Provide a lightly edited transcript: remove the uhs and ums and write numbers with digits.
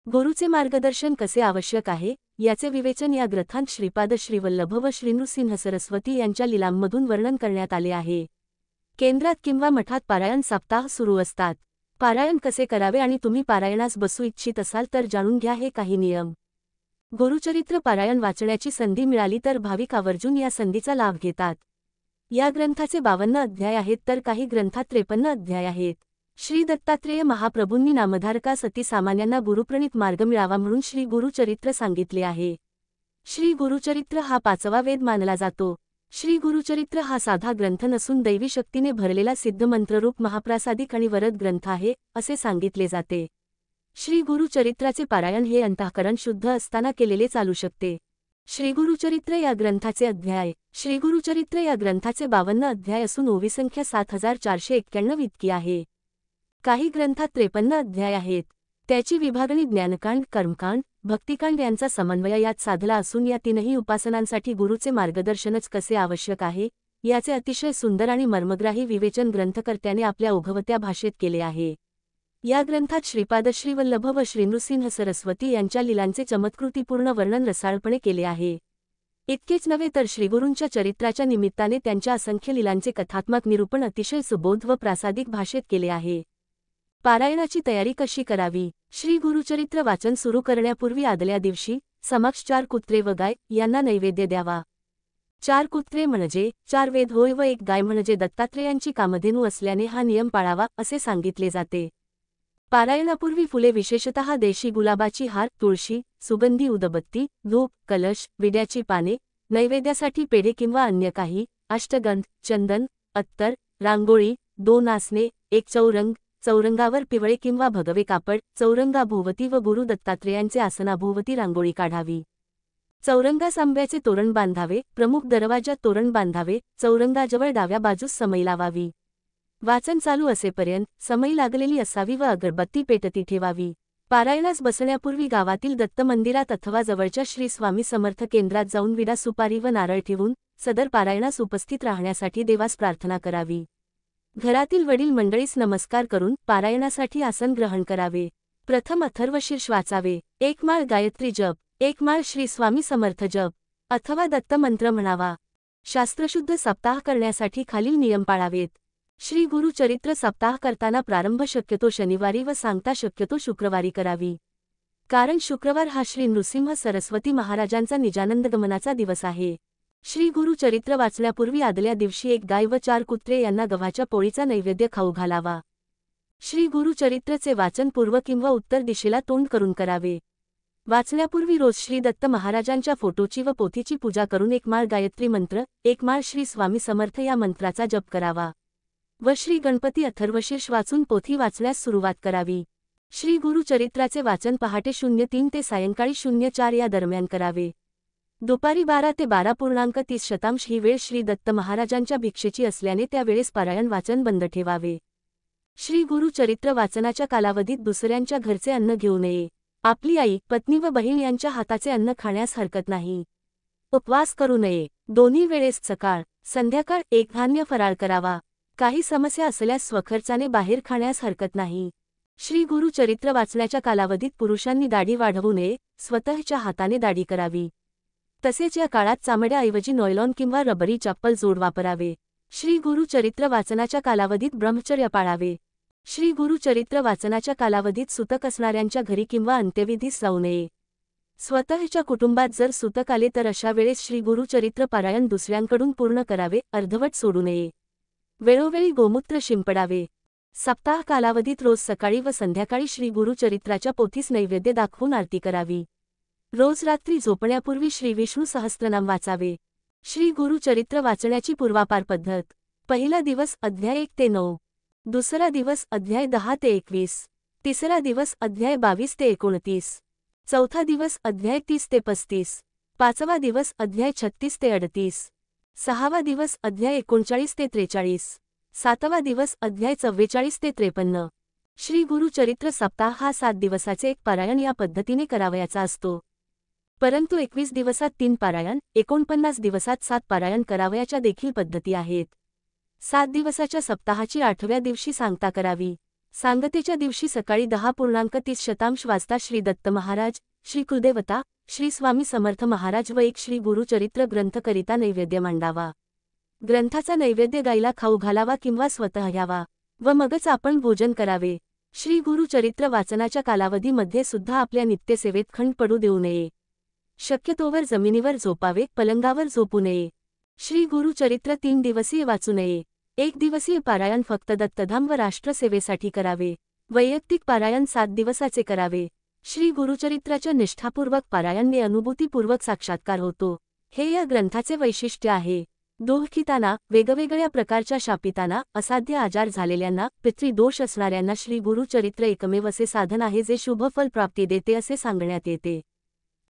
गुरुचे मार्गदर्शन कसे आवश्यक आहे याचे विवेचन या ग्रंथांत श्रीपाद श्रीवल्लभ व श्रीनृसिंह सरस्वती यांच्या लीलांमधून वर्णन करण्यात आले आहे। केंद्रात किंवा मठात पारायण सप्ताह सुरू असतात। पारायण कसे करावे आणि तुम्ही पारायणास बसू इच्छित असाल तर जाणून घ्या हे काही नियम। गुरुचरित्र पारायण वाचण्याची संधी मिळाली तर भाविक आवर्जून या संधीचा लाभ घेतात। या ग्रंथाचे 52 अध्याय आहेत तर काही ग्रंथात 53 अध्याय आहेत। श्री दत्तात्रेय महाप्रभूंनी नामधारकास अतिसामान्यांना गुरुप्रणीत मार्ग मिळावा म्हणून श्री गुरुचरित्र सांगितले आहे। श्री गुरुचरित्र हा 5वा वेद मानला जातो। श्री गुरुचरित्र हा साधा ग्रंथ नसून दैवी शक्तीने भरलेला सिद्धमंत्ररूप महाप्रासादिक आणि वरद ग्रंथ आहे असे सांगितले जाते। श्री गुरुचरित्राचे पारायण हे अंतःकरण शुद्ध असताना केलेले चालू शकते। श्रीगुरुचरित्र या ग्रंथाचे अध्याय। श्रीगुरुचरित्र या ग्रंथाचे 52 अध्याय असून ओवी संख्या 7491 इतकी आहे। काही ग्रंथात 53 अध्याय आहेत। त्याची विभागणी ज्ञानकांड, कर्मकांड, भक्तिकांड यांचा समन्वय यात साधला असून या तीनही उपासनांसाठी गुरुचे मार्गदर्शनच कसे आवश्यक आहे याचे अतिशय सुंदर आणि मर्मग्राही विवेचन ग्रंथकर्त्याने आपल्या ओघवत्या भाषेत केले आहे। या ग्रंथात श्रीपाद श्रीवल्लभ व श्रीनृसिंह सरस्वती यांच्या लीलांचे चमत्कृतीपूर्ण वर्णन रसाळपणे केले आहे। इतकेच नव्हे तर श्रीगुरूंच्या चरित्राच्या निमित्ताने त्यांच्या असंख्य लीलांचे कथात्मक निरूपण अतिशय सुबोध व प्रासादिक भाषेत केले आहे। पारायणाची तयारी कशी करावी? श्री गुरुचरित्र वाचन सुरू करण्यापूर्वी आदल्या दिवशी समक्ष 4 कुत्रे व गाय यांना नैवेद्य द्यावा। 4 कुत्रे म्हणजे 4 वेद होय व 1 गाय म्हणजे दत्तात्रेयांची कामधेनू असल्याने हा नियम पाळावा असे सांगितले जाते। पारायणापूर्वी फुले विशेषतः देशी गुलाबाची हार, तुळशी, सुगंधी उदबत्ती, धूप, कलश, विड्याची पाने, नैवेद्यासाठी पेढे किंवा अन्य काही, अष्टगंध, चंदन, अत्तर, रांगोळी, 2 आसने, 1 चौरंग, चौरंगावर पिवळे किंवा भगवे कापड, चौरंगाभोवती व गुरु दत्तात्रेयांचे आसनाभोवती रांगोळी काढावी। चौरंगास आंब्याचे तोरण बांधावे, प्रमुख दरवाजात तोरण बांधावे, चौरंगाजवळ डाव्या बाजूस समई लावावी। वाचन चालू असेपर्यंत समई लागलेली असावी व अगरबत्ती पेटती ठेवावी। पारायणास बसण्यापूर्वी गावातील दत्त मंदिरात अथवा जवळच्या श्री स्वामी समर्थ केंद्रात जाऊन विडा सुपारी व नारळ ठेवून सदर पारायणास उपस्थित राहण्यासाठी देवास प्रार्थना करावी। घरातील वडील मंडळीस नमस्कार करून पारायणासाठी आसन ग्रहण करावे। प्रथम अथर्वशीर्ष वाचावे, 1 माळ गायत्री जप, 1 माळ श्री स्वामी समर्थ जप अथवा दत्त मंत्र म्हणावा। शास्त्रशुद्ध सप्ताह करण्यासाठी खालील नियम पाळावेत। श्री गुरुचरित्र सप्ताह करताना प्रारंभ शक्यतो शनिवारी व सांगता शक्यतो शुक्रवारी करावी। कारण शुक्रवार हा श्री नृसिंह सरस्वती महाराजांचा निजानंदगमनाचा दिवस आहे। श्री गुरुचरित्र वाचण्यापूर्वी आदल्या दिवशी 1 गाय व 4 कुत्रे यांना गव्हाच्या पोळीचा नैवेद्य खाऊ घालावा। श्री गुरुचरित्रचे वाचन पूर्व किंवा उत्तर दिशेला तोंड करून करावे। वाचण्यापूर्वी रोज श्री दत्त महाराजांच्या फोटोची व पोथीची पूजा करून 1 माळ गायत्री मंत्र, 1 माळ श्री स्वामी समर्थ या मंत्राचा जप करावा व श्री गणपती अथर्वशीर्ष वाचून पोथी वाचण्यास सुरुवात करावी। श्री गुरुचरित्राचे वाचन पहाटे 03 ते सायंकाळी 04 या दरम्यान करावे। दुपारी 12 ते 12.30 ही वेळ श्री दत्त महाराजांच्या भिक्षेची असल्याने त्या वेळेस पारायण वाचन बंद ठेवावे। श्री गुरुचरित्र वाचनाच्या कालावधीत दुसऱ्यांच्या घरचे अन्न घेऊ नये। आपली आई, पत्नी व बहीण यांच्या हाताचे अन्न खाण्यास हरकत नाही। उपवास करू नये। दोन्ही वेळेस सकाळ, संध्याकाळ 1 धान्य फराळ करावा। काही समस्या असल्यास स्वखर्चाने बाहेर खाण्यास हरकत नाही। श्री गुरुचरित्र वाचण्याच्या कालावधीत पुरुषांनी दाढी वाढवू नये, स्वतःच्या हाताने दाढी करावी। तसेच या काळात चामड्याऐवजी नॉयलॉन किंवा रबरी चप्पल जोड वापरावे। श्री गुरुचरित्र वाचनाच्या कालावधीत ब्रह्मचर्य पाळावे। श्री गुरुचरित्र वाचनाच्या कालावधीत सुतक असणाऱ्यांच्या घरी किंवा अंत्यविधीस जाऊ नये। स्वतःच्या कुटुंबात जर सुतक आले तर अशा वेळेस श्री गुरुचरित्र पारायण दुसऱ्यांकडून पूर्ण करावे, अर्धवट सोडू नये। वेळोवेळी गोमूत्र शिंपडावे। सप्ताह कालावधीत रोज सकाळी व संध्याकाळी श्री गुरुचरित्राच्या पोथीस नैवेद्य दाखवून आरती करावी। रोज रात्री झोपण्यापूर्वी श्री विष्णू सहस्त्रनाम वाचावे। श्री गुरुचरित्र वाचण्याची पूर्वापार पद्धत। पहिला दिवस अध्याय 1 ते 9, दुसरा दिवस अध्याय 10 ते 21, तिसरा दिवस अध्याय 22 ते 29, चौथा दिवस अध्याय 30 ते 35, पाचवा दिवस अध्याय 36 ते 38, सहावा दिवस अध्याय 39 ते 43, सातवा दिवस अध्याय 44 ते 53। श्री गुरुचरित्र सप्ताह हा 7 दिवसाचे एक पारायण या पद्धतीने करावयाचा असतो। परंतु 21 दिवसात 3 पारायण, 49 दिवसात 7 पारायण करावयाच्या देखील पद्धती आहेत। 7 दिवसाच्या सप्ताहाची 8व्या दिवशी सांगता करावी। सांगतेच्या दिवशी सकाळी 10:30 वाजता श्री दत्त महाराज, श्री कुलदेवता, श्री स्वामी समर्थ महाराज व एक श्री गुरुचरित्र ग्रंथकरिता नैवेद्य मांडावा. ग्रंथाचा नैवेद्य गाईला खाऊ घालावा किंवा स्वतः घ्यावा व मगच आपण भोजन करावे. श्री गुरुचरित्र वाचनाच्या कालावधीमध्ये सुद्धा आपल्या नित्यसेवेत खंड पडू देऊ नये. शक्यतोवर जमिनीवर झोपावे, पलंगावर झोपू नये. श्री गुरुचरित्र 3 दिवसीय वाचू नये. 1 दिवसीय पारायण फक्त दत्तधाम व राष्ट्रसेवेसाठी करावे. वैयक्तिक पारायण 7 दिवसाचे करावे. श्री गुरुचरित्राच्या निष्ठापूर्वक पारायणने अनुभूतीपूर्वक साक्षात्कार होतो. हे या ग्रंथाचे वैशिष्ट्य आहे. दोषितांना, वेगवेगळ्या प्रकारच्या शापितांना, असाध्य आजार झालेल्यांना, पितृदोष असणाऱ्यांना श्री गुरुचरित्र एकमेव असे साधन आहे जे शुभफल प्राप्ती देते असे सांगण्यात येते.